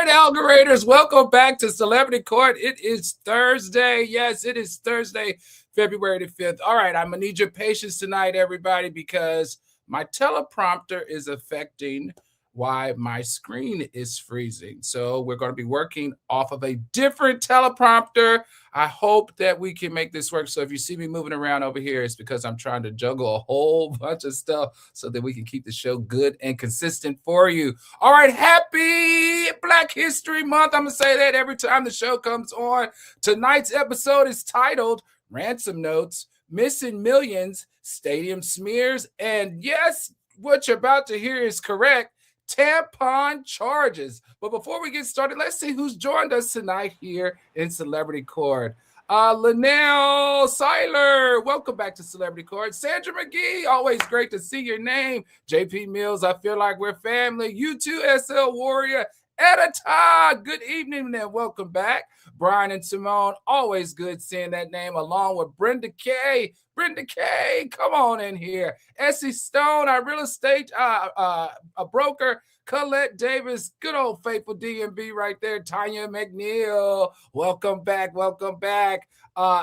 Algoriters, welcome back to Celebrity Court. It is Thursday. Yes, it is Thursday, February the 5th. All right, I'm going to need your patience tonight, everybody, because my teleprompter is affecting why my screen is freezing. So we're going to be working off of a different teleprompter. I hope that we can make this work. So if you see me moving around over here, it's because I'm trying to juggle a whole bunch of stuff so that we can keep the show good and consistent for you. All right, happy Black History Month. I'm going to say that every time the show comes on. Tonight's episode is titled Ransom Notes, Missing Millions, Stadium Smears, and yes, what you're about to hear is correct. Tampon charges. But before we get started, let's see who's joined us tonight here in Celebrity Court. Linnell Seiler, welcome back to Celebrity Court. Sandra McGee, always great to see your name. JP Mills, I feel like we're family. You too, SL Warrior. Edita, good evening and welcome back. Brian and Simone, always good seeing that name, along with Brenda K. Brenda K, come on in here. Essie Stone, our real estate a broker. Colette Davis, good old faithful DMB right there. Tanya McNeil, welcome back, welcome back.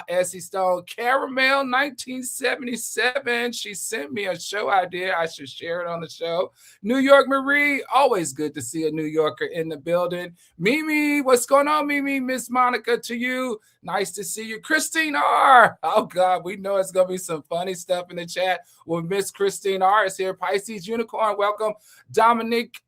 Essie Stone, Caramel 1977. She sent me a show idea. I should share it on the show. New York Marie, always good to see a New Yorker in the building. Mimi, what's going on, Mimi? Miss Monica to you. Nice to see you. Christine R. Oh, God, we know it's going to be some funny stuff in the chat. Well, Miss Christine R. is here. Pisces Unicorn, welcome. Dominique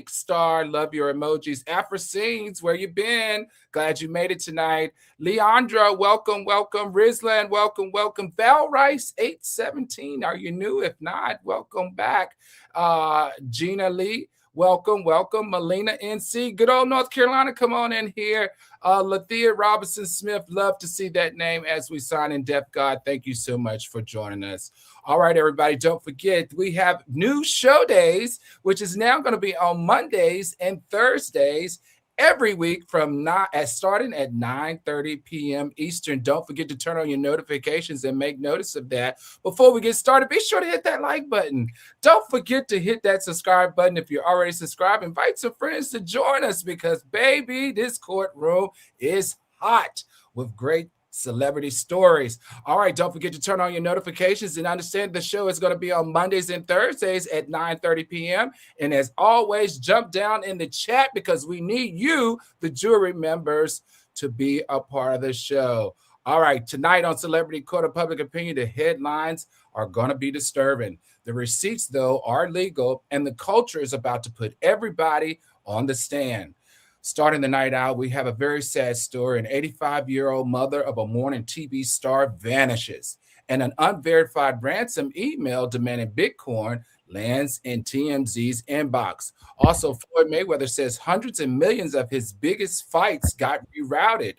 Star, love your emojis. Afroscenes, where you been? Glad you made it tonight. Leandra, welcome, welcome. Rizlan, welcome, welcome. Val Rice, 817, are you new? If not, welcome back. Gina Lee, welcome, welcome. Melina NC, good old North Carolina, come on in here. Lathea Robinson Smith, love to see that name as we sign in Deaf God. Thank you so much for joining us. All right, everybody, don't forget, we have new show days, which is now going to be on Mondays and Thursdays every week from starting at 9:30 p.m. Eastern. Don't forget to turn on your notifications and make notice of that. Before we get started, be sure to hit that like button. Don't forget to hit that subscribe button if you're already subscribed. Invite some friends to join us because, baby, this courtroom is hot with great celebrity stories. All right, don't forget to turn on your notifications and understand the show is going to be on Mondays and Thursdays at 9:30 p.m. And as always, jump down in the chat because we need you, the jury members, to be a part of the show. All right, tonight on Celebrity Court of Public Opinion, the headlines are going to be disturbing. The receipts, though, are legal, and the culture is about to put everybody on the stand. Starting the night out, we have a very sad story. An 85-year-old mother of a morning TV star vanishes, and an unverified ransom email demanding Bitcoin lands in TMZ's inbox. Also, Floyd Mayweather says hundreds of millions of his biggest fights got rerouted.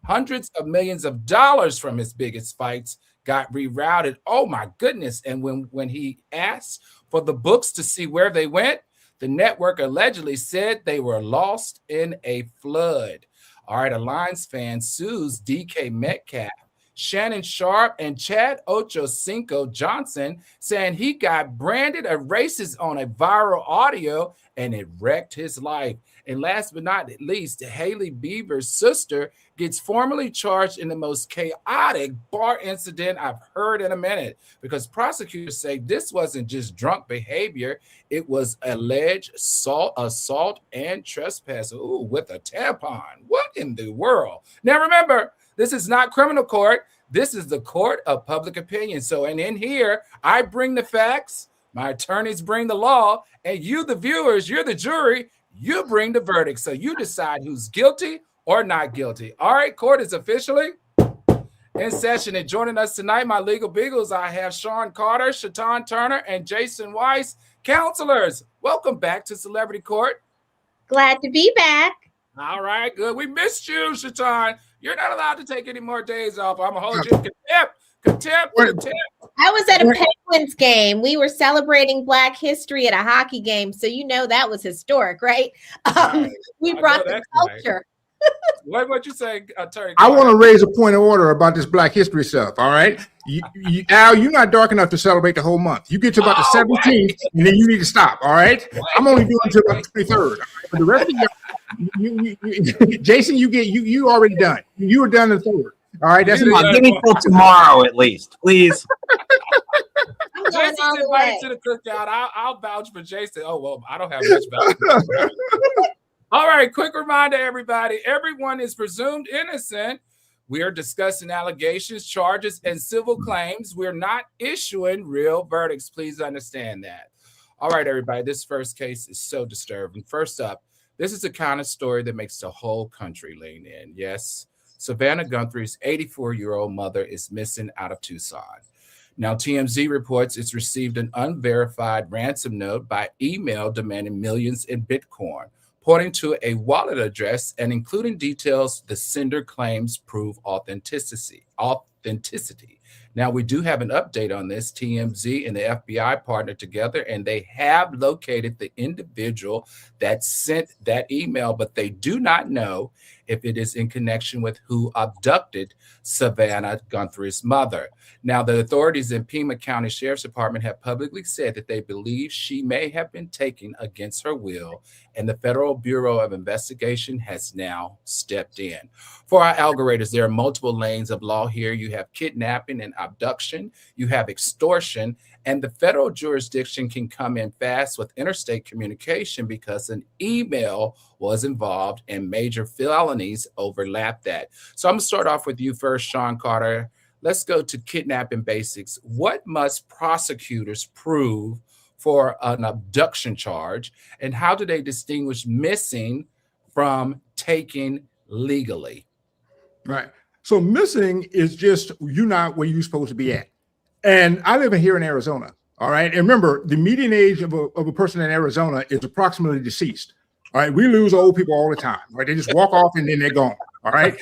Hundreds of millions of dollars from his biggest fights got rerouted. Oh, my goodness. And when he asked for the books to see where they went, the network allegedly said they were lost in a flood. All right, a Lions fan sues DK Metcalf, Shannon Sharp, and Chad Ochocinco Johnson, saying he got branded a racist on a viral audio and it wrecked his life. And last but not least, Hailey Bieber's sister gets formally charged in the most chaotic bar incident I've heard in a minute, because prosecutors say this wasn't just drunk behavior, it was alleged assault and trespass. Ooh, with a tampon. What in the world? Now remember, this is not criminal court. This is the court of public opinion. So, and in here, I bring the facts. My attorneys bring the law, and you, the viewers, you're the jury. You bring the verdict. So you decide who's guilty or not guilty. All right, court is officially in session. And joining us tonight, my legal beagles, I have Sean Carter, Shatan Turner, and Jason Weiss, counselors. Welcome back to Celebrity Court. Glad to be back. All right, good. We missed you, Shatan. You're not allowed to take any more days off. I'm going to hold you in contempt. I was at a Penguins game. We were celebrating Black history at a hockey game. So you know that was historic, right? We brought the culture. What you say, Attorney? I want to raise a point of order about this Black history stuff. All right, Al, you're not dark enough to celebrate the whole month. You get to about the 17th, and then you need to stop. All right, I'm only doing until about the 23rd. But the rest of you, Jason, you already done. You were done the 3rd. All right, that's enough. Give me till tomorrow at least, please. Jason's invited to the cookout. I'll vouch for Jason. Oh well, I don't have much vouch. All right, quick reminder, everybody. Everyone is presumed innocent. We are discussing allegations, charges, and civil claims. We're not issuing real verdicts. Please understand that. All right, everybody. This first case is so disturbing. First up, this is the kind of story that makes the whole country lean in. Yes, Savannah Guthrie's 84-year-old mother is missing out of Tucson. Now, TMZ reports it's received an unverified ransom note by email demanding millions in Bitcoin, pointing to a wallet address and including details the sender claims prove authenticity. Now, we do have an update on this. TMZ and the FBI partnered together, and they have located the individual that sent that email, but they do not know if it is in connection with who abducted Savannah Guthrie's mother. Now, the authorities in Pima County Sheriff's Department have publicly said that they believe she may have been taken against her will, and the Federal Bureau of Investigation has now stepped in. For our algoritmers, there are multiple lanes of law here. You have kidnapping and abduction, you have extortion, and the federal jurisdiction can come in fast with interstate communication because an email was involved and major felonies overlap that. So I'm going to start off with you first, Sean Carter. Let's go to kidnapping basics. What must prosecutors prove for an abduction charge, and how do they distinguish missing from taking legally? right. So missing is just you're not where you're supposed to be at. And I live here in Arizona. All right. And remember, the median age of a person in Arizona is approximately deceased. All right. We lose old people all the time. Right. They just walk off and then they're gone. All right.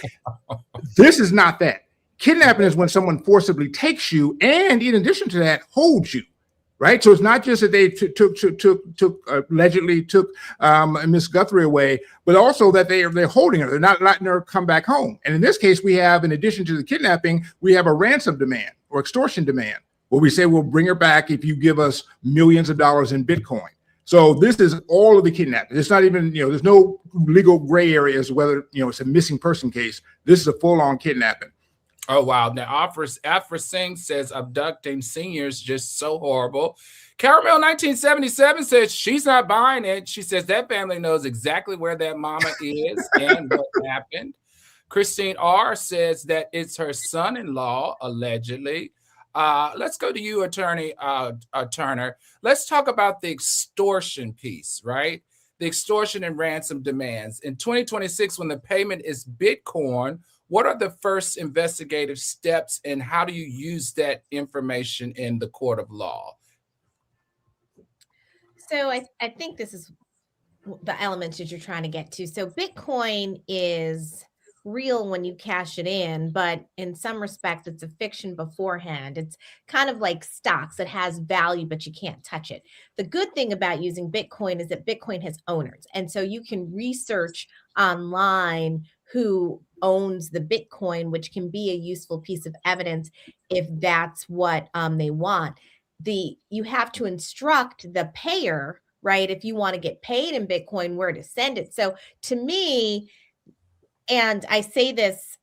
This is not that. Kidnapping is when someone forcibly takes you and, in addition to that, holds you. Right. So it's not just that they allegedly took Miss Guthrie away, but also that they're holding her. They're not letting her come back home. And in this case, we have, in addition to the kidnapping, we have a ransom demand or extortion demand, where we say we'll bring her back if you give us millions of dollars in Bitcoin. So this is all of the kidnapping. It's not even, there's no legal gray areas whether, it's a missing person case. This is a full-on kidnapping. Oh, wow. Now, Afra Singh says abducting seniors just so horrible. Caramel 1977 says she's not buying it. She says that family knows exactly where that mama is and what happened. Christine R. says that it's her son-in-law, allegedly. Let's go to you, Attorney Turner. Let's talk about the extortion piece, right? The extortion and ransom demands. In 2026, when the payment is Bitcoin, what are the first investigative steps and how do you use that information in the court of law? So I think this is the elements that you're trying to get to. So Bitcoin is real when you cash it in, but in some respects, it's a fiction beforehand. It's kind of like stocks. It has value, but you can't touch it. The good thing about using Bitcoin is that Bitcoin has owners. And so you can research online who owns the Bitcoin, which can be a useful piece of evidence if that's what they want. You have to instruct the payer, right? If you want to get paid in Bitcoin, where to send it. So to me, and I say this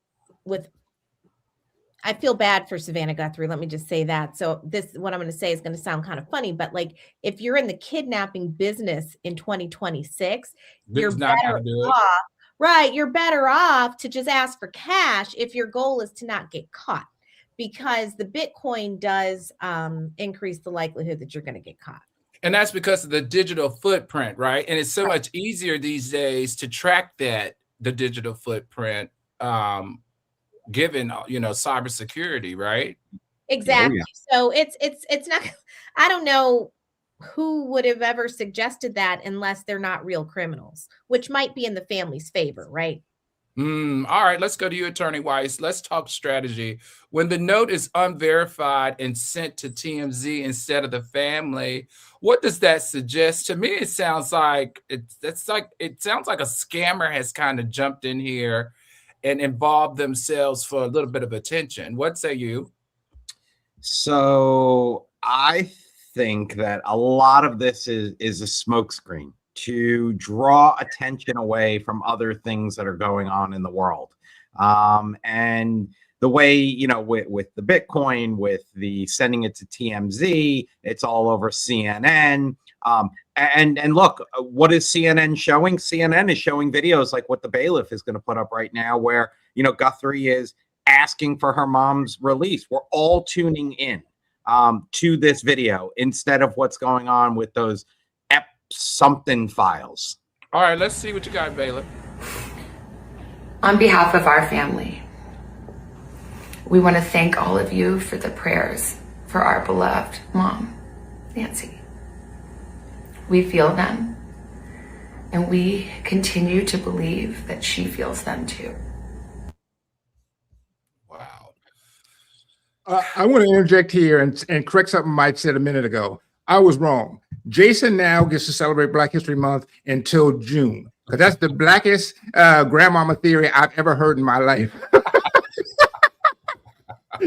I feel bad for Savannah Guthrie. Let me just say that. So what I'm going to say is going to sound kind of funny, but like if you're in the kidnapping business in 2026, you're better off, right? You're better off to just ask for cash if your goal is to not get caught. because the Bitcoin does increase the likelihood that you're going to get caught. And that's because of the digital footprint, right? And it's so much easier these days to track the digital footprint, given cybersecurity, right? Exactly. Oh, yeah. So it's not. I don't know who would have ever suggested that unless they're not real criminals, which might be in the family's favor, right? All right, let's go to you, Attorney Weiss. Let's talk strategy. When the note is unverified and sent to TMZ instead of the family, what does that suggest? To me, it sounds like a scammer has kind of jumped in here and involved themselves for a little bit of attention. What say you? So I think that a lot of this is a smokescreen to draw attention away from other things that are going on in the world. And the way, with the Bitcoin, with the sending it to TMZ, it's all over CNN. And look, what is CNN showing? CNN is showing videos like what the bailiff is going to put up right now, where, Guthrie is asking for her mom's release. We're all tuning in to this video instead of what's going on with those something files. All right, let's see what you got, bailiff. On behalf of our family, we want to thank all of you for the prayers for our beloved mom, Nancy. We feel them, and we continue to believe that she feels them too. Wow. I want to interject here and correct something Mike said a minute ago. I was wrong. Jason now gets to celebrate Black History Month until June, because that's the blackest grandmama theory I've ever heard in my life.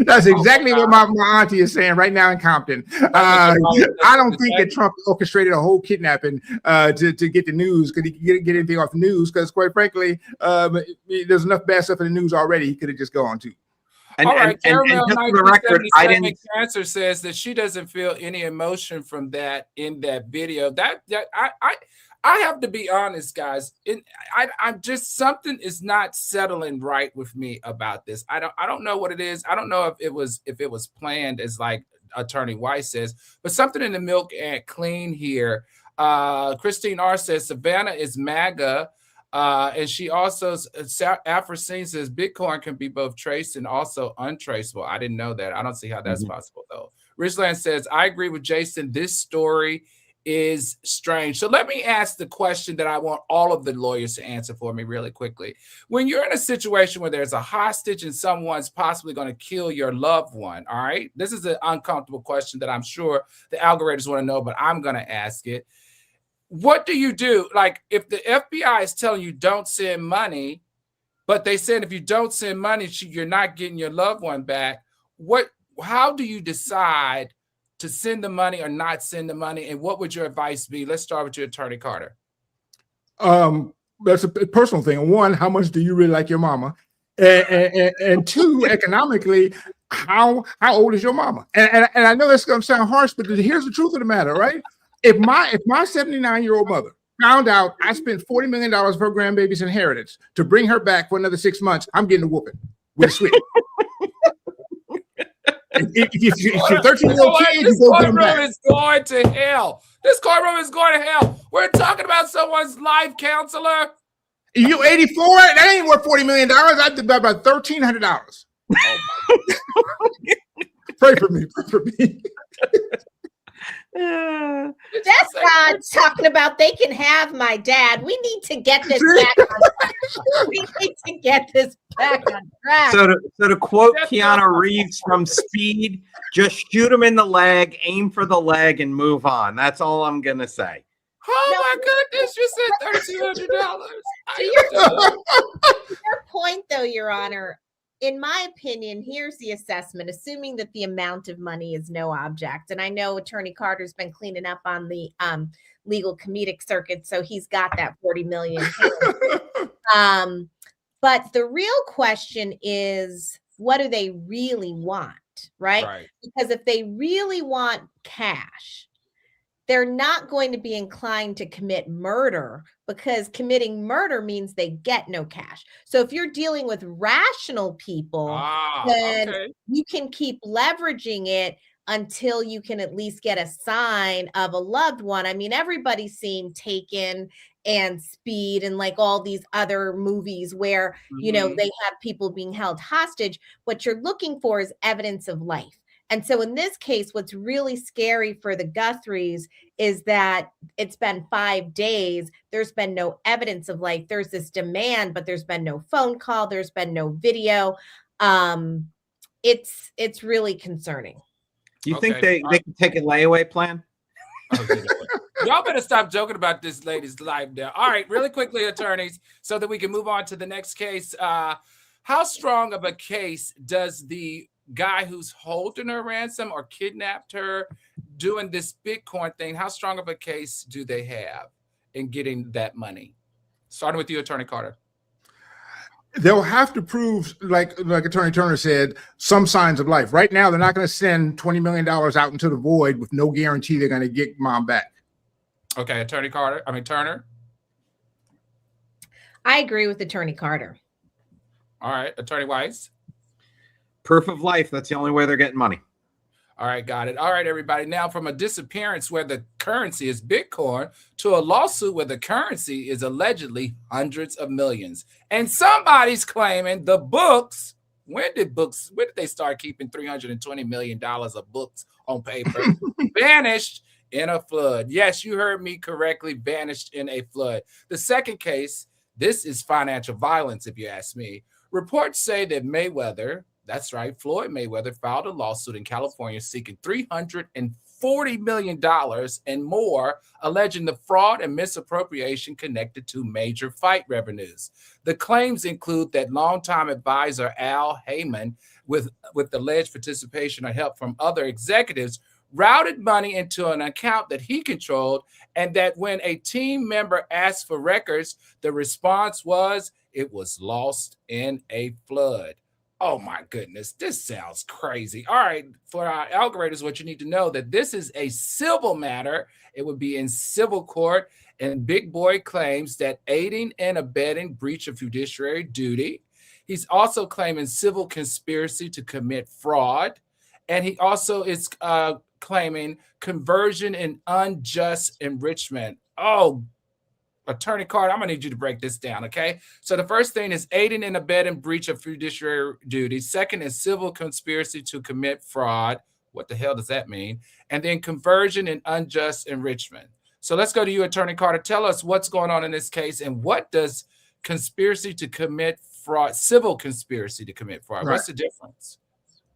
That's exactly what my auntie is saying right now in Compton. I don't think that Trump orchestrated a whole kidnapping to get the news. Could he get anything off the news? Because quite frankly, there's enough bad stuff in the news already. He could have just gone to. And, all right, and just for the record, Cancer says that she doesn't feel any emotion from that in that video. I have to be honest, guys. I'm just, something is not settling right with me about this. I don't know what it is. I don't know if it was planned, as like Attorney Weiss says, but something in the milk ain't clean here. Christine R says Savannah is MAGA. And she also, Afrosine says Bitcoin can be both traced and also untraceable. I didn't know that. I don't see how that's possible, though. Richland says, I agree with Jason. This story is strange. So let me ask the question that I want all of the lawyers to answer for me really quickly. When you're in a situation where there's a hostage and someone's possibly going to kill your loved one, all right? This is an uncomfortable question that I'm sure the algorithms want to know, but I'm going to ask it. What do you do? Like, if the FBI is telling you don't send money, but they said if you don't send money, you're not getting your loved one back. How do you decide to send the money or not send the money? And what would your advice be? Let's start with your Attorney Carter. That's a personal thing. One, how much do you really like your mama? And two, economically, how old is your mama? And I know that's going to sound harsh, but here's the truth of the matter, right? If my 79-year-old mother found out I spent $40 million for her grandbaby's inheritance to bring her back for another 6 months, I'm getting a whooping with a switch. If you're 13-year-old kid, this courtroom is going to hell. This courtroom is going to hell. We're talking about someone's life counselor. You 84? That ain't worth $40 million. I'd about $1,300. Oh pray for me. Pray for me. That's not talking about they can have my dad. We need to get this back on track. We need to get this back on track. So to quote Keanu Reeves from Speed, just shoot him in the leg, aim for the leg, and move on. That's all I'm gonna say. Oh my goodness, you said $1,300. To your point, though, Your Honor, in my opinion, here's the assessment, assuming that the amount of money is no object. And I know Attorney Carter's been cleaning up on the legal comedic circuit, so he's got that $40 million. But the real question is, what do they really want, right? Because if they really want cash, they're not going to be inclined to commit murder, because committing murder means they get no cash. So if you're dealing with rational people, then you can keep leveraging it until you can at least get a sign of a loved one. I mean, everybody's seen Taken and Speed and like all these other movies where, you know, they have people being held hostage. What you're looking for is evidence of life. And so in this case, what's really scary for the Guthries is that it's been 5 days. There's been no evidence of life. There's this demand, but there's been no phone call. There's been no video. It's really concerning. Do you think they can take a layaway plan? Y'all better stop joking about this lady's life now. All right, really quickly, attorneys, so that we can move on to the next case. How strong of a case does the guy who's holding her ransom or kidnapped her doing this Bitcoin thing, how strong of a case do they have in getting that money? Starting with you, Attorney Carter. They'll have to prove, like Attorney Turner said, some signs of life. Right now, they're not going to send $20 million out into the void with no guarantee they're going to get mom back. Okay, Attorney Turner. I agree with Attorney Carter. All right, Attorney Weiss. Proof of life. That's the only way they're getting money. All right, got it. All right, everybody. Now, from a disappearance where the currency is Bitcoin to a lawsuit where the currency is allegedly hundreds of millions. And somebody's claiming the books. When did they start keeping $320 million of books on paper? Vanished in a flood. Yes, you heard me correctly. Vanished in a flood. The second case, this is financial violence, if you ask me. Reports say that Mayweather, that's right, Floyd Mayweather, filed a lawsuit in California seeking $340 million and more, alleging the fraud and misappropriation connected to major fight revenues. The claims include that longtime advisor Al Heyman, with alleged participation or help from other executives, routed money into an account that he controlled, and that when a team member asked for records, the response was it was lost in a flood. Oh my goodness, this sounds crazy. All right, for our algorithms, what you need to know that this is a civil matter. It would be in civil court, and Big Boy claims that aiding and abetting breach of fiduciary duty. He's also claiming civil conspiracy to commit fraud, and he also is claiming conversion and unjust enrichment. Oh, Attorney Carter, I'm going to need you to break this down, okay? So the first thing is aiding and abetting breach of fiduciary duty. Second is civil conspiracy to commit fraud. What the hell does that mean? And then conversion and unjust enrichment. So let's go to you, Attorney Carter. Tell us what's going on in this case and what does conspiracy to commit fraud, civil conspiracy to commit fraud, What's the difference?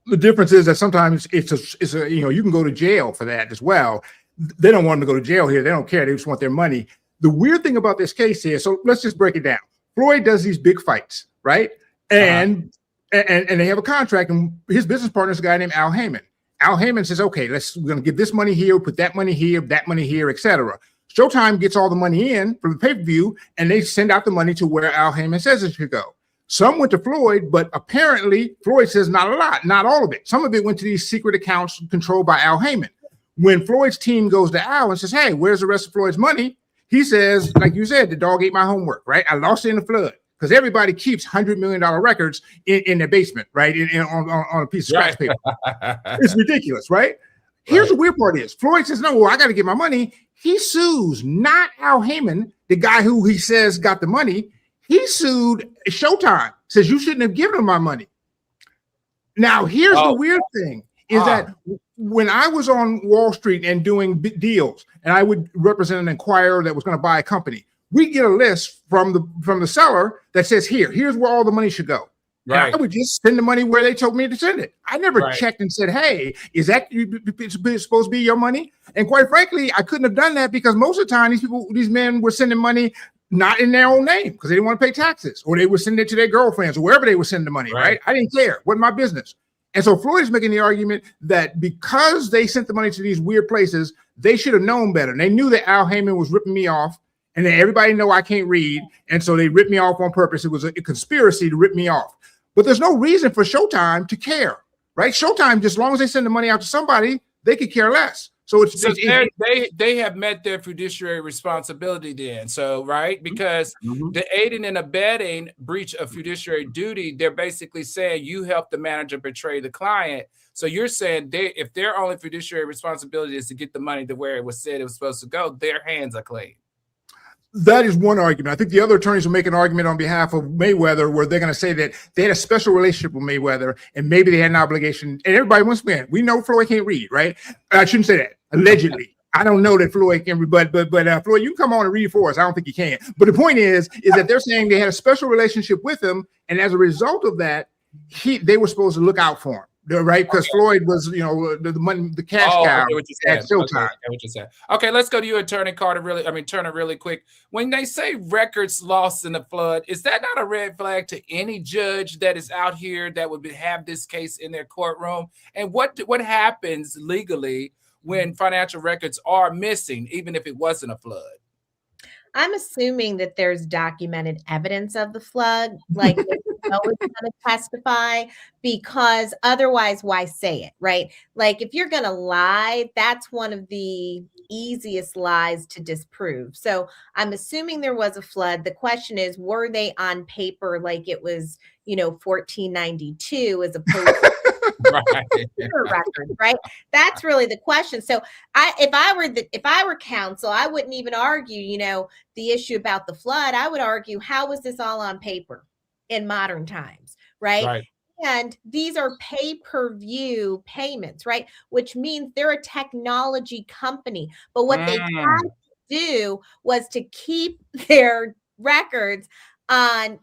The difference is that sometimes it's a you can go to jail for that as well. They don't want them to go to jail here. They don't care. They just want their money. The weird thing about this case is, so let's just break it down. Floyd does these big fights, right? And they have a contract, and his business partner is a guy named Al Heyman. Al Heyman says, okay, we're going to give this money here, put that money here, etc. Showtime gets all the money in for the pay-per-view, and they send out the money to where Al Heyman says it should go. Some went to Floyd, but apparently Floyd says not a lot, not all of it. Some of it went to these secret accounts controlled by Al Heyman. When Floyd's team goes to Al and says, hey, where's the rest of Floyd's money? He says, like you said, the dog ate my homework, right? I lost it in the flood, because everybody keeps $100 million records in their basement, right? On a piece of scratch paper. It's ridiculous, right? Here's the weird part is Floyd says, no, well, I got to get my money. He sues not Al Heyman, the guy who he says got the money. He sued Showtime, says you shouldn't have given him my money. Now, here's the weird thing is that when I was on Wall Street and doing deals, and I would represent an acquirer that was going to buy a company, we get a list from the seller that says, here's where all the money should go. Right. And I would just send the money where they told me to send it. I never checked and said, hey, is that supposed to be your money? And quite frankly, I couldn't have done that because most of the time these men were sending money not in their own name because they didn't want to pay taxes, or they were sending it to their girlfriends or wherever they were sending the money, right? I didn't care. Wasn't my business. And so Floyd is making the argument that because they sent the money to these weird places, they should have known better. And they knew that Al Heyman was ripping me off, and then everybody know I can't read. And so they ripped me off on purpose. It was a conspiracy to rip me off. But there's no reason for Showtime to care, right? Showtime, just as long as they send the money out to somebody, they could care less. So it's they have met their fiduciary responsibility then. So, right, because the aiding and abetting breach of fiduciary duty, they're basically saying you helped the manager betray the client. So you're saying if their only fiduciary responsibility is to get the money to where it was said it was supposed to go, their hands are clean. That is one argument. I think the other attorneys will make an argument on behalf of Mayweather where they're going to say that they had a special relationship with Mayweather and maybe they had an obligation. And everybody, once again, we know Floyd can't read, right? I shouldn't say that. Allegedly. I don't know that Floyd can read, but Floyd, you can come on and read for us. I don't think you can. But the point is that they're saying they had a special relationship with him. And as a result of that, they were supposed to look out for him. Right, because Floyd was, the money, the cash cow at Showtime. Okay, let's go to you, Attorney Turner, really quick. When they say records lost in the flood, is that not a red flag to any judge that is out here that would have this case in their courtroom? And what happens legally when financial records are missing, even if it wasn't a flood? I'm assuming that there's documented evidence of the flood, like it's going to testify, because otherwise, why say it, right? Like if you're going to lie, that's one of the easiest lies to disprove. So I'm assuming there was a flood. The question is, were they on paper like it was, 1492 as opposed to records, right? That's really the question. So if I were counsel, I wouldn't even argue, the issue about the flood. I would argue, how was this all on paper in modern times, right? And these are pay-per-view payments, right? Which means they're a technology company. But what they had to do was to keep their records on,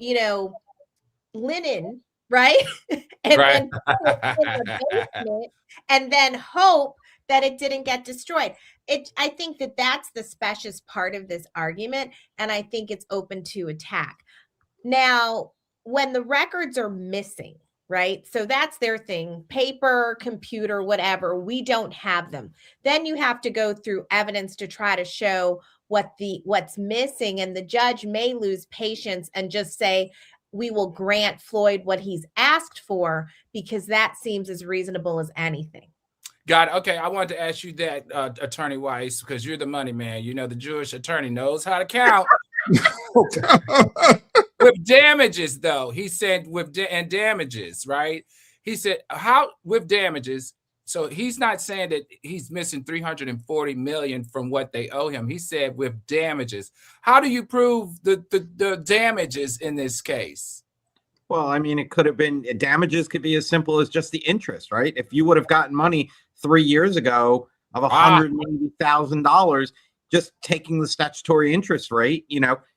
linen, right? Then put it in the basement, and then hope that it didn't get destroyed. I think that's the specious part of this argument, and I think it's open to attack. Now, when the records are missing, right? So that's their thing, paper, computer, whatever, we don't have them. Then you have to go through evidence to try to show what's missing, and the judge may lose patience and just say, we will grant Floyd what he's asked for, because that seems as reasonable as anything. Got it. Okay, I wanted to ask you that, Attorney Weiss, because you're the money man. The Jewish attorney knows how to count. With damages, though, he said and damages, right? He said with damages. So he's not saying that he's missing $340 million from what they owe him. He said with damages. How do you prove the damages in this case? Well, I mean, it could have been damages could be as simple as just the interest, right? If you would have gotten money 3 years ago of $180,000, just taking the statutory interest rate,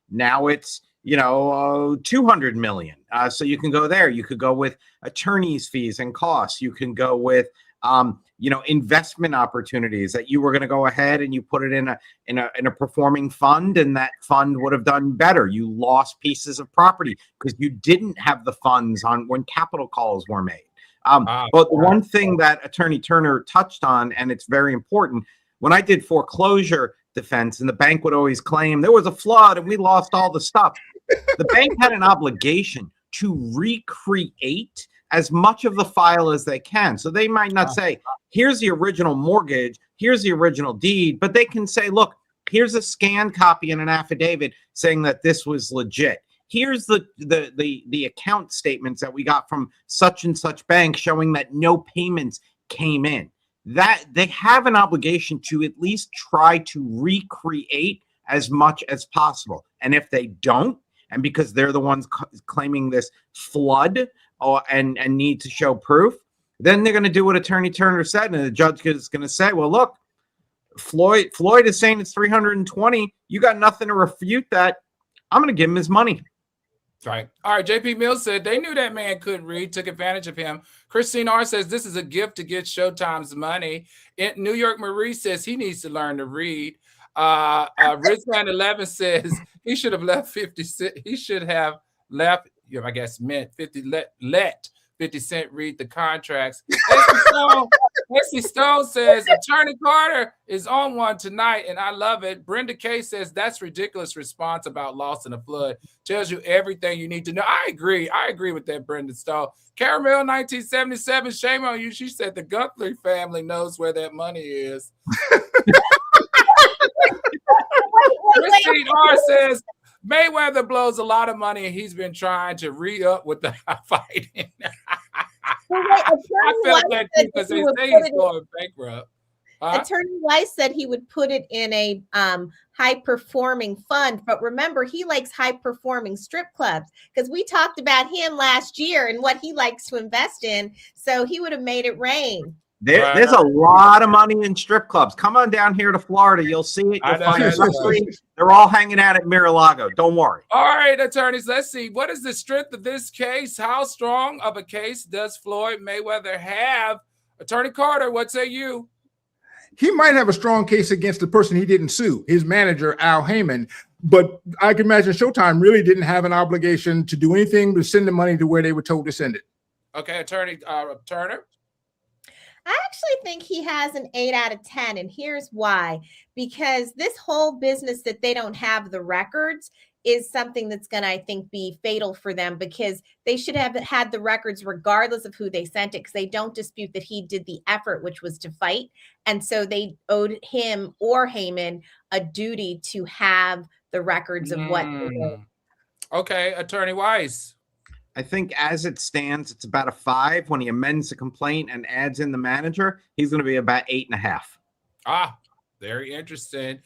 now it's $200 million. So you can go there. You could go with attorney's fees and costs. You can go with investment opportunities that you were going to go ahead and you put it in a performing fund, and that fund would have done better. You lost pieces of property because you didn't have the funds on when capital calls were made. But one thing that Attorney Turner touched on, and it's very important, when I did foreclosure defense, and the bank would always claim there was a flood and we lost all the stuff. The bank had an obligation to recreate as much of the file as they can. So they might not say, here's the original mortgage, here's the original deed, but they can say, look, here's a scanned copy and an affidavit saying that this was legit. Here's the account statements that we got from such and such bank showing that no payments came in. That they have an obligation to at least try to recreate as much as possible. And if they don't, and because they're the ones claiming this flood and need to show proof, then they're going to do what Attorney Turner said, and the judge is going to say, well, look, Floyd is saying it's 320. You got nothing to refute that. I'm going to give him his money. Right. All right. JP Mills said they knew that man couldn't read, took advantage of him. Christine R says this is a gift to get Showtime's money. New York Marie says he needs to learn to read. Rizman 11 says he should have left 50 Cent. He should have left, I guess, meant 50. Let 50 Cent read the contracts. Nancy Stone says Attorney Carter is on one tonight, and I love it. Brenda K says that's ridiculous response about loss in a flood. Tells you everything you need to know. I agree. I agree with that, Brenda Stone. Caramel 1977, shame on you. She said the Guthrie family knows where that money is. Christine R says Mayweather blows a lot of money, and he's been trying to re-up with the fighting. I felt that too because they say he's going bankrupt. Attorney Weiss said he would put it in a high-performing fund, but remember, he likes high-performing strip clubs because we talked about him last year and what he likes to invest in, so he would have made it rain. There's a lot of money in strip clubs. Come on down here to Florida. You'll see it. You'll find they're all hanging out at Mar-a-Lago. Don't worry. All right, attorneys, let's see. What is the strength of this case? How strong of a case does Floyd Mayweather have? Attorney Carter, what say you? He might have a strong case against the person he didn't sue, his manager, Al Heyman. But I can imagine Showtime really didn't have an obligation to do anything but send the money to where they were told to send it. Okay, Attorney Turner. I actually think he has an 8 out of 10. And here's why. Because this whole business that they don't have the records is something that's going to, I think, be fatal for them because they should have had the records regardless of who they sent it because they don't dispute that he did the effort, which was to fight. And so they owed him or Heyman a duty to have the records of what they did. Okay, Attorney Weiss. I think as it stands, it's about a 5. When he amends the complaint and adds in the manager, he's going to be about 8.5. Ah, very interesting.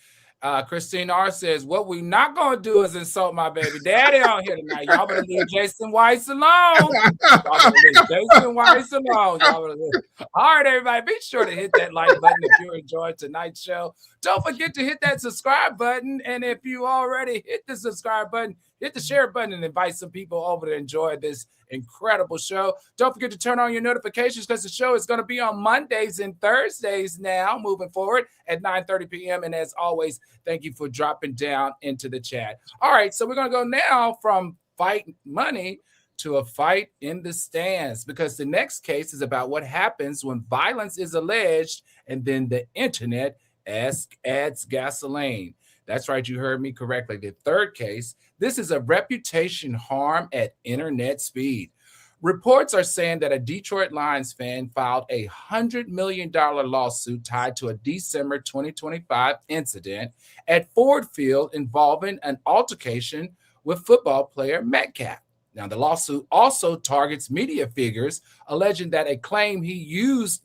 Christine R says, what we not going to do is insult my baby daddy on here tonight. Y'all better leave Jason Weiss alone. Y'all better leave Jason Weiss alone. Y'all better leave. All right, everybody, be sure to hit that like button if you enjoyed tonight's show. Don't forget to hit that subscribe button. And if you already hit the subscribe button, hit the share button and invite some people over to enjoy this incredible show. Don't forget to turn on your notifications because the show is going to be on Mondays and Thursdays now, moving forward at 9:30 p.m. And as always, thank you for dropping down into the chat. All right, so we're going to go now from fight money to a fight in the stands because the next case is about what happens when violence is alleged and then the internet adds gasoline. That's right. You heard me correctly. The third case, this is a reputation harm at internet speed. Reports are saying that a Detroit Lions fan filed a $100 million lawsuit tied to a December 2025 incident at Ford Field involving an altercation with football player Metcalf. Now, the lawsuit also targets media figures alleging that he used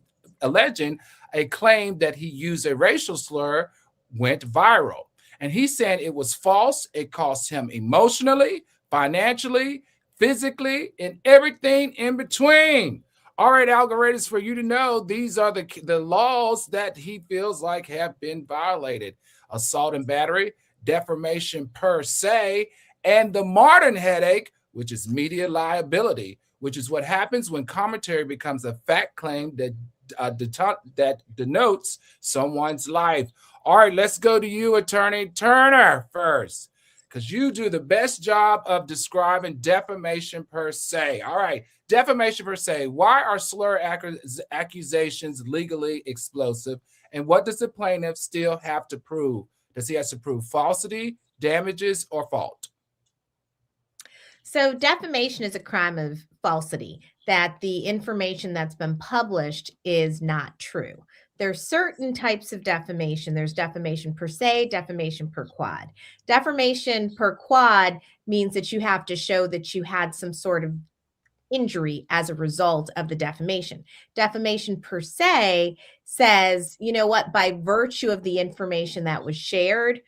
a racial slur went viral. And he's saying it was false. It cost him emotionally, financially, physically, and everything in between. All right, algorithms, for you to know, these are the laws that he feels like have been violated. Assault and battery, defamation per se, and the Martin headache, which is media liability, which is what happens when commentary becomes a fact claim that denotes someone's life. All right, let's go to you, Attorney Turner, first, because you do the best job of describing defamation per se. All right, defamation per se. Why are slur accusations legally explosive? And what does the plaintiff still have to prove? Does he have to prove falsity, damages, or fault? So defamation is a crime of falsity, that the information that's been published is not true. There's certain types of defamation. There's defamation per se, defamation per quad. Defamation per quad means that you have to show that you had some sort of injury as a result of the defamation. Defamation per se says, you know what, by virtue of the information that was shared,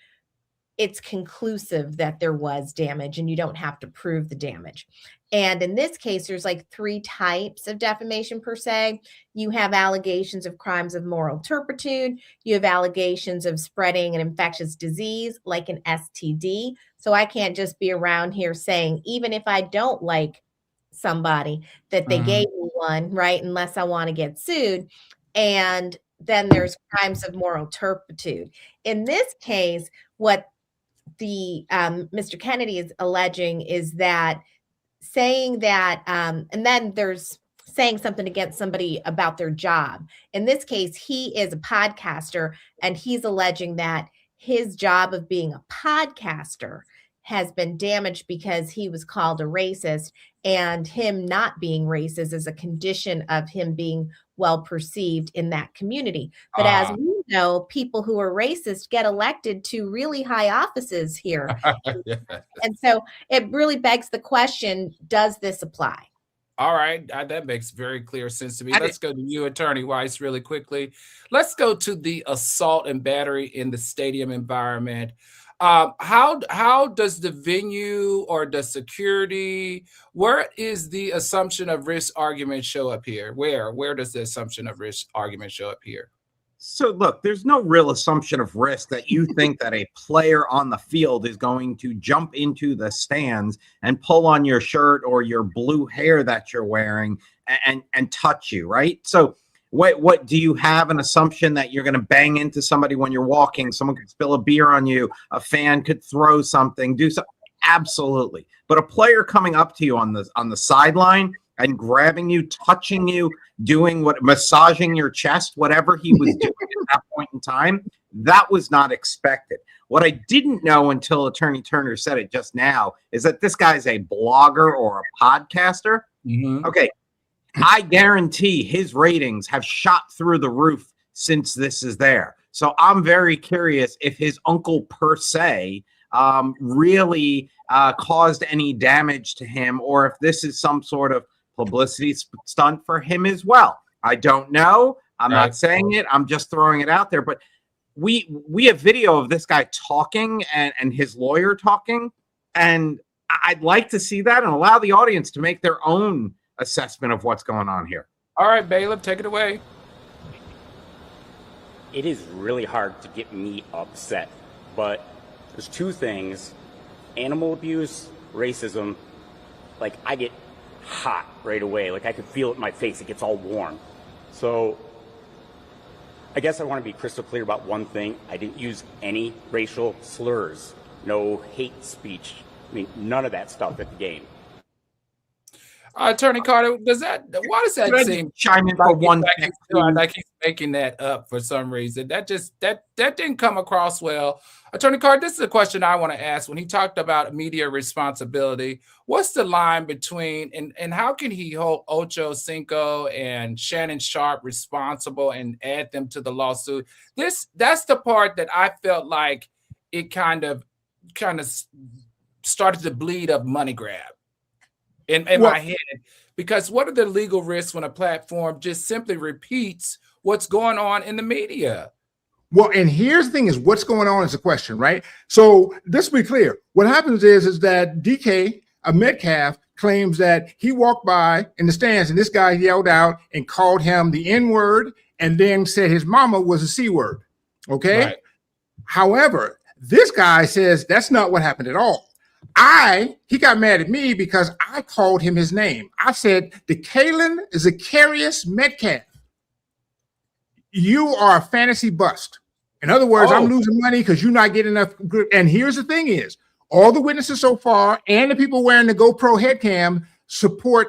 it's conclusive that there was damage and you don't have to prove the damage. And in this case, there's like 3 types of defamation per se. You have allegations of crimes of moral turpitude. You have allegations of spreading an infectious disease like an STD. So I can't just be around here saying, even if I don't like somebody, that they gave me one, right? Unless I want to get sued. And then there's crimes of moral turpitude. In this case, what the Mr. Kennedy is alleging is that saying that, and then there's saying something against somebody about their job. In this case, he is a podcaster, and he's alleging that his job of being a podcaster has been damaged because he was called a racist, and him not being racist is a condition of him being well perceived in that community. But as we know, people who are racist get elected to really high offices here. And so it really begs the question, does this apply? All right, that makes very clear sense to me. Let's go to you, Attorney Weiss, really quickly. Let's go to the assault and battery in the stadium environment. How does the venue or the security, where is the assumption of risk argument show up here? Where does the assumption of risk argument show up here? So look, there's no real assumption of risk that you think that a player on the field is going to jump into the stands and pull on your shirt or your blue hair that you're wearing and touch you, right? So what do you have an assumption that you're going to bang into somebody when you're walking? Someone could spill a beer on you. A fan could throw something, do something. Absolutely. But a player coming up to you on the sideline and grabbing you, touching you, massaging your chest, whatever he was doing at that point in time, that was not expected. What I didn't know until Attorney Turner said it just now is that this guy's a blogger or a podcaster. Mm-hmm. Okay. I guarantee his ratings have shot through the roof since this is there. So I'm very curious if his uncle per se really caused any damage to him, or if this is some sort of publicity stunt for him as well. I don't know. I'm not saying it. I'm just throwing it out there. But we have video of this guy talking and his lawyer talking, and I'd like to see that and allow the audience to make their own assessment of what's going on here. All right, Bailiff, take it away. It is really hard to get me upset, but there's two things: animal abuse, racism. Like, I get hot right away. Like, I could feel it in my face. It gets all warm. So I guess I want to be crystal clear about one thing. I didn't use any racial slurs, no hate speech. I mean, none of that stuff at the game. Attorney Carter, why does that seem chime in for one like he's making that up for some reason? That didn't come across well. Attorney Carter, this is a question I want to ask. When he talked about media responsibility, what's the line between and how can he hold Ocho Cinco and Shannon Sharpe responsible and add them to the lawsuit? That's the part that I felt like it kind of started to bleed of money grab in my head, because what are the legal risks when a platform just simply repeats what's going on in the media? Well, and here's the thing: is what's going on is the question, right? So let's be clear. What happens is that DK Metcalf claims that he walked by in the stands and this guy yelled out and called him the N-word and then said his mama was a C-word. Okay. Right. However, this guy says that's not what happened at all. He got mad at me because I called him his name. I said, DK Zacharias Metcalf, you are a fantasy bust. In other words, I'm losing money because you're not getting enough. And here's the thing is, all the witnesses so far and the people wearing the GoPro head cam support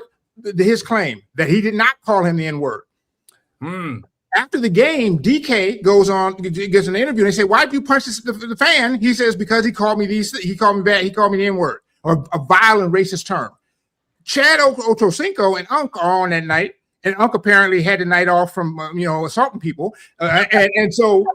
his claim that he did not call him the N-word. After the game, DK goes on, gets an interview, and they say, "Why did you punch the fan?" He says, "Because he called me he called me bad, he called me the N-word," or a violent racist term. Chad Ochocinco and Unc are on that night, and Unc apparently had the night off from assaulting people, and so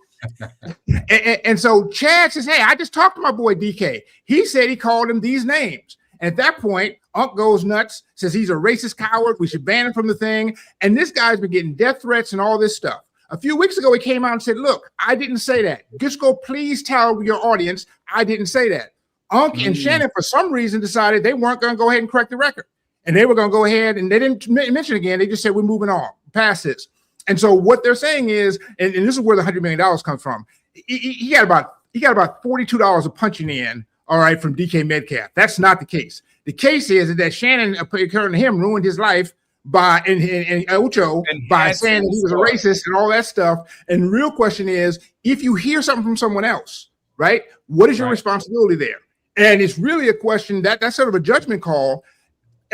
Chad says, "Hey, I just talked to my boy DK. He said he called him these names." And at that point, Unc goes nuts, says he's a racist coward. We should ban him from the thing. And this guy's been getting death threats and all this stuff. A few weeks ago, he came out and said, "Look, I didn't say that. Just go please tell your audience I didn't say that." Unc and Shannon, for some reason, decided they weren't going to go ahead and correct the record. And they were going to go ahead, and they didn't mention it again. They just said, "We're moving on past this." And so what they're saying is, and this is where the $100 million comes from. He got about $42 of punching in, all right, from DK Metcalf. That's not the case. The case is that Shannon, according to him, ruined his life by and Ocho by saying that he was a racist and all that stuff. And the real question is, if you hear something from someone else, right, what is your responsibility there? And it's really a question that's sort of a judgment call.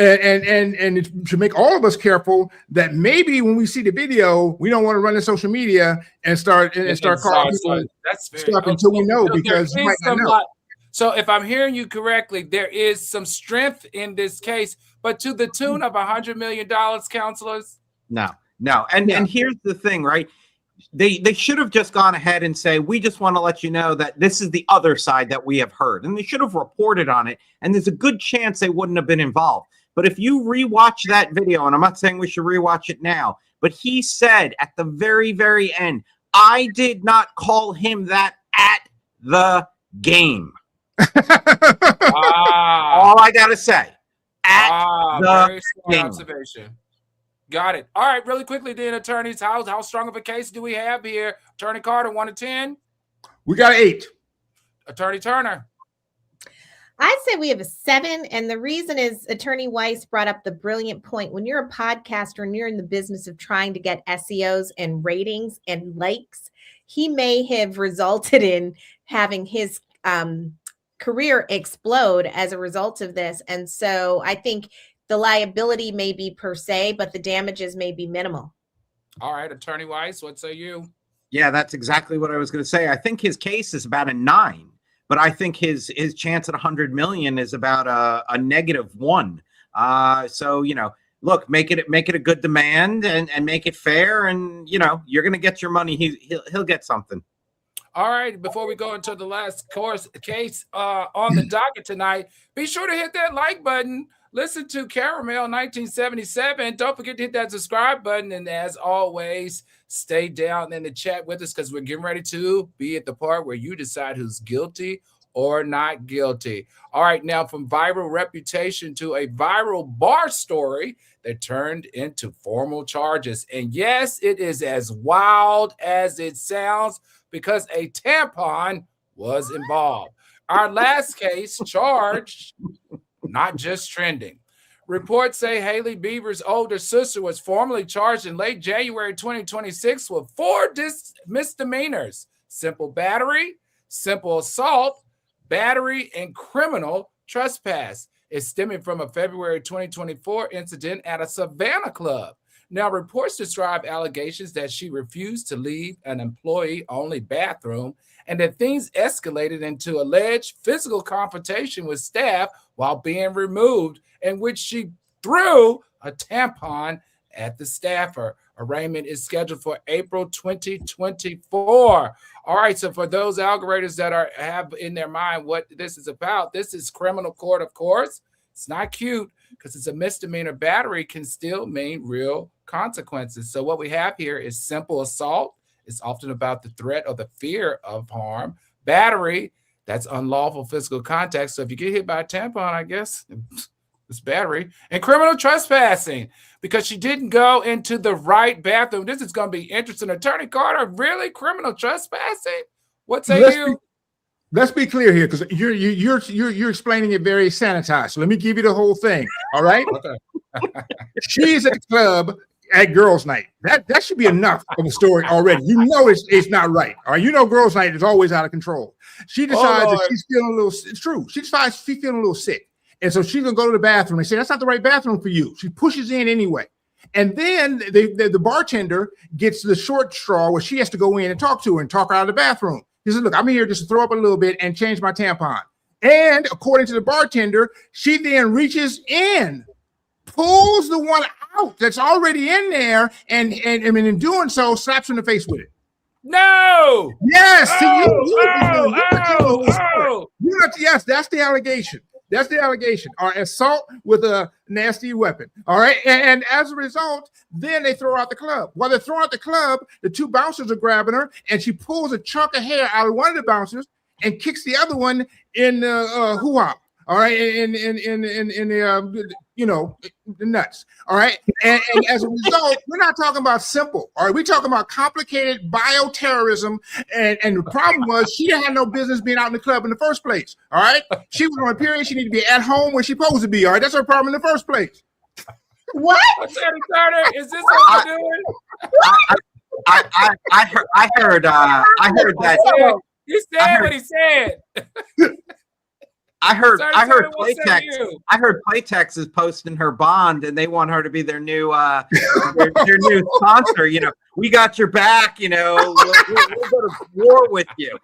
And it should make all of us careful that maybe when we see the video, we don't want to run in social media and start calling people stuff until we know, because you might not know. So if I'm hearing you correctly, there is some strength in this case, but to the tune of $100 million, counselors? No. And here's the thing, right? They should have just gone ahead and say, we just want to let you know that this is the other side that we have heard. And they should have reported on it. And there's a good chance they wouldn't have been involved. But if you rewatch that video, and I'm not saying we should rewatch it now, but he said at the very, very end, I did not call him that at the game. All I got to say. At the very smart observation. Got it. All right, really quickly then, attorneys, how strong of a case do we have here? Attorney Carter, 1 to 10? We got 8. Attorney Turner? I'd say we have a 7. And the reason is Attorney Weiss brought up the brilliant point. When you're a podcaster and you're in the business of trying to get SEOs and ratings and likes, he may have resulted in having his career explode as a result of this. And so I think the liability may be per se, but the damages may be minimal. All right, Attorney Weiss, what say you? Yeah, that's exactly what I was going to say. I think his case is about a 9, but I think his chance at 100 million is about a -1. So, look, make it a good demand and make it fair, and you're going to get your money. He'll get something. All right, before we go into the last case on the docket tonight, be sure to hit that like button. Listen to Caramel 1977. Don't forget to hit that subscribe button. And as always, stay down in the chat with us, because we're getting ready to be at the part where you decide who's guilty or not guilty. All right, now from viral reputation to a viral bar story that turned into formal charges. And yes, it is as wild as it sounds, because a tampon was involved. Our last case charged, not just trending. Reports say Hailey Bieber's older sister was formally charged in late January 2026 with 4 misdemeanors: simple battery, simple assault, battery, and criminal trespass. It's stemming from a February 2024 incident at a Savannah club. Now, reports describe allegations that she refused to leave an employee-only bathroom and that things escalated into alleged physical confrontation with staff while being removed, in which she threw a tampon at the staffer. Arraignment is scheduled for April 2024. All right, so for those algoritmers that have in their mind what this is about, this is criminal court, of course. It's not cute, because it's a misdemeanor. Battery can still mean real consequences. So what we have here is simple assault. It's often about the threat or the fear of harm. Battery, that's unlawful physical contact. So if you get hit by a tampon, I guess it's battery. And criminal trespassing, because she didn't go into the right bathroom. This is going to be interesting. Attorney Carter, really criminal trespassing? What say you? Let's be clear here, because you're explaining it very sanitized. So let me give you the whole thing. All right. Okay. She's at the club at girls' night. That should be enough of a story already. It's not right. All right. Girls' night is always out of control. She decides that she's feeling a little. It's true. She decides she's feeling a little sick, and so she's gonna go to the bathroom. They say that's not the right bathroom for you. She pushes in anyway, and then the bartender gets the short straw where she has to go in and talk to her and talk her out of the bathroom. He says, look, I'm here just to throw up a little bit and change my tampon. And according to the bartender, she then reaches in, pulls the one out that's already in there, and in doing so, slaps her in the face with it. No. Yes. Yes, that's the allegation. That's the allegation. Or assault with a nasty weapon. All right. And as a result, then they throw out the club. While they're throwing out the club, the 2 bouncers are grabbing her, and she pulls a chunk of hair out of one of the bouncers and kicks the other one in the hoo-ha. All right, in the the nuts. All right, and as a result, we're not talking about simple. All right, we're talking about complicated bioterrorism. And the problem was she didn't have no business being out in the club in the first place. All right, she was on a period. She needed to be at home where she's supposed to be. All right, that's her problem in the first place. What? Attorney Carter, is this what you're doing? I heard that. He said what he said. I heard what say Playtex. you? I heard Playtex is posting her bond, and they want her to be their new their new sponsor. You know, we got your back. You know, we'll go to war with you.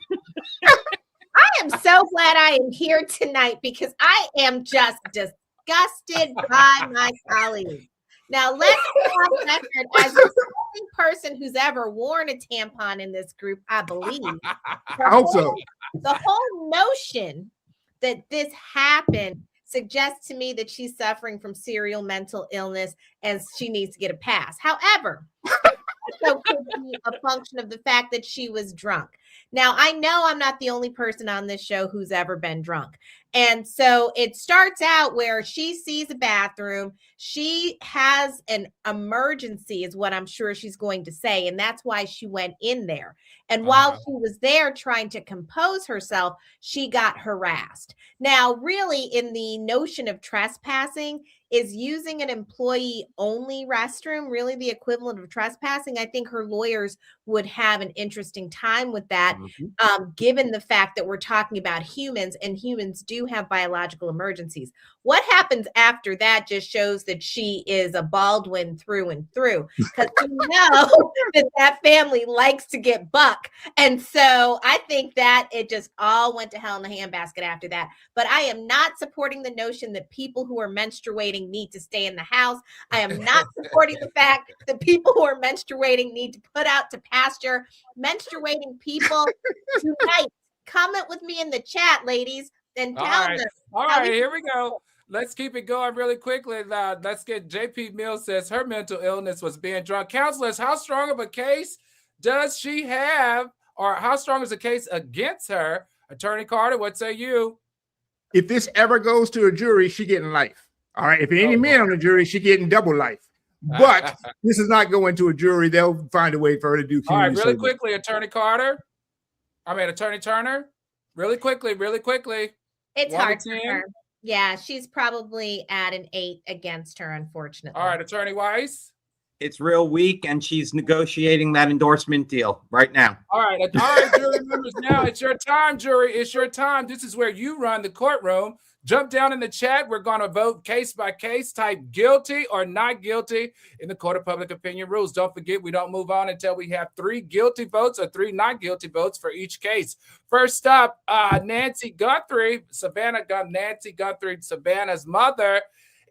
I am so glad I am here tonight because I am just disgusted by my colleagues. Now, let's go record as the only person who's ever worn a tampon in this group, I believe. I hope so. The whole notion that this happened suggests to me that she's suffering from serial mental illness and she needs to get a pass. However, so could be a function of the fact that she was drunk. Now, I know I'm not the only person on this show who's ever been drunk. And so it starts out where she sees a bathroom. She has an emergency is what I'm sure she's going to say. And that's why she went in there. And while she was there trying to compose herself, she got harassed. Now, really, in the notion of trespassing, is using an employee-only restroom really the equivalent of trespassing? I think her lawyers would have an interesting time with that, given the fact that we're talking about humans, and humans do have biological emergencies. What happens after that just shows that she is a Baldwin through and through, because you know that family likes to get buck. And so I think that it just all went to hell in the handbasket after that. But I am not supporting the notion that people who are menstruating need to stay in the house. I am not supporting the fact that people who are menstruating need to put out to pasture. Menstruating people unite. Comment with me in the chat, ladies, and tell them. All right, here we go. Let's keep it going really quickly. Let's get JP Mills says her mental illness was being drunk. Counselors, how strong of a case does she have, or how strong is the case against her? Attorney Carter, what say you? If this ever goes to a jury, she getting life. All right. If any men on the jury, she getting double life. But this is not going to a jury. They'll find a way for her to do. All right, really quickly, Attorney Carter. Attorney Turner. Really quickly. It's hard for her. Yeah, she's probably at an 8 against her, unfortunately. All right, Attorney Weiss. It's real weak, and she's negotiating that endorsement deal right now. All right, jury members. Now it's your time, jury. It's your time. This is where you run the courtroom. Jump down in the chat. We're going to vote case by case. Type guilty or not guilty in the court of public opinion rules. Don't forget, we don't move on until we have 3 guilty votes or 3 not guilty votes for each case. First up, Nancy Guthrie, Nancy Guthrie, Savannah's mother.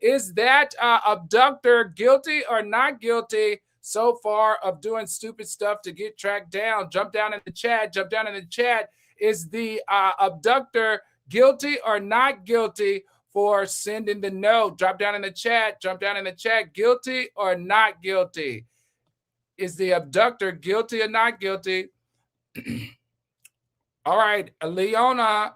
Is that abductor guilty or not guilty so far of doing stupid stuff to get tracked down? Jump down in the chat. Is the abductor guilty or not guilty for sending the note? Drop down in the chat. Guilty or not guilty? Is the abductor guilty or not guilty? All right, Leandria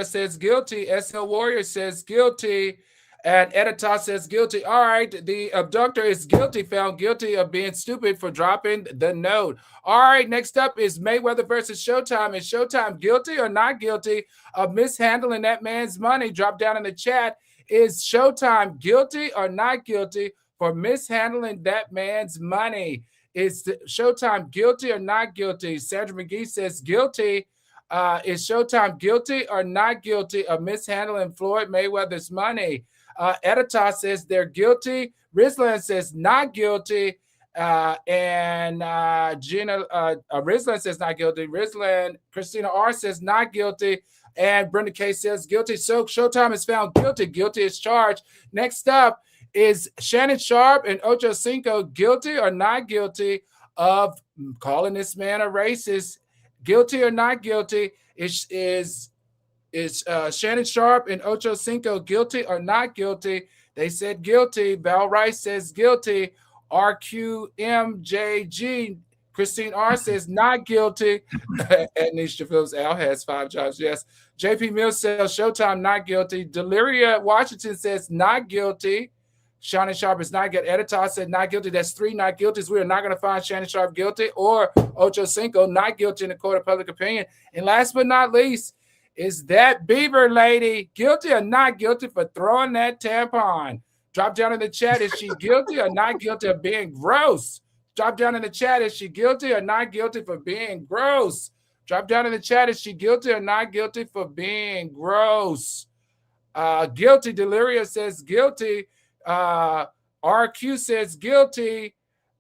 says guilty. SL Warrior says guilty. And Editas says guilty. All right, the abductor is guilty, found guilty of being stupid for dropping the note. All right, next up is Mayweather versus Showtime. Is Showtime guilty or not guilty of mishandling that man's money? Drop down in the chat. Is Showtime guilty or not guilty for mishandling that man's money? Is Showtime guilty or not guilty? Sandra McGee says guilty. Is Showtime guilty or not guilty of mishandling Floyd Mayweather's money? Editas says they're guilty. Rizlan says not guilty. And Gina Rizlan says not guilty. Christina R says not guilty. And Brenda K says guilty. So Showtime is found guilty. Guilty is charged. Next up is Shannon Sharp and Ocho Cinco guilty or not guilty of calling this man a racist? Guilty or not guilty? Is Shannon Sharp and Ocho Cinco guilty or not guilty? They said guilty. Val Rice says guilty. RQMJG. Christine R says not guilty. And Nisha Phillips Al has 5 jobs. Yes. JP Mills says Showtime not guilty. Deliria Washington says not guilty. Shannon Sharp is not guilty. Editor said not guilty. That's 3 not guilties. We are not going to find Shannon Sharp guilty or Ocho Cinco not guilty in the court of public opinion. And last but not least, is that Bieber lady guilty or not guilty for throwing that tampon? Drop down in the chat. Is she guilty or not guilty of being gross? Drop down in the chat. Is she guilty or not guilty for being gross? Drop down in the chat. Is she guilty or not guilty for being gross? Guilty. Deliria says guilty. RQ says guilty.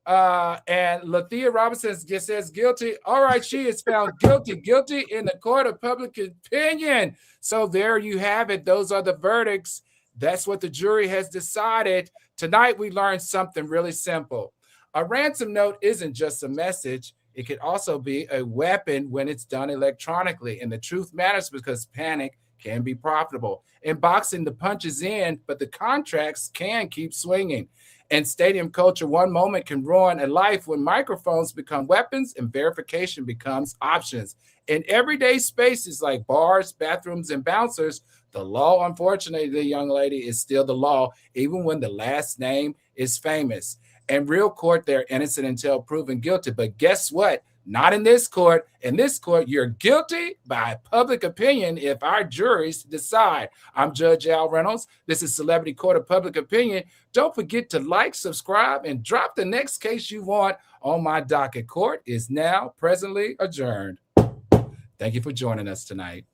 And Lathea Robinson says guilty. All right, she is found guilty. Guilty in the court of public opinion. So there you have it. Those are the verdicts. That's what the jury has decided. Tonight, we learned something really simple. A ransom note isn't just a message. It can also be a weapon when it's done electronically. And the truth matters because panic can be profitable. In boxing, the punch is in, but the contracts can keep swinging. In stadium culture, one moment can ruin a life when microphones become weapons and verification becomes options. In everyday spaces like bars, bathrooms, and bouncers, the law, unfortunately, the young lady, is still the law, even when the last name is famous. In real court, they're innocent until proven guilty. But guess what? Not in this court. In this court, you're guilty by public opinion if our juries decide. I'm Judge Al Reynolds. This is Celebrity Court of Public Opinion. Don't forget to like, subscribe, and drop the next case you want on my docket. Court is now presently adjourned. Thank you for joining us tonight.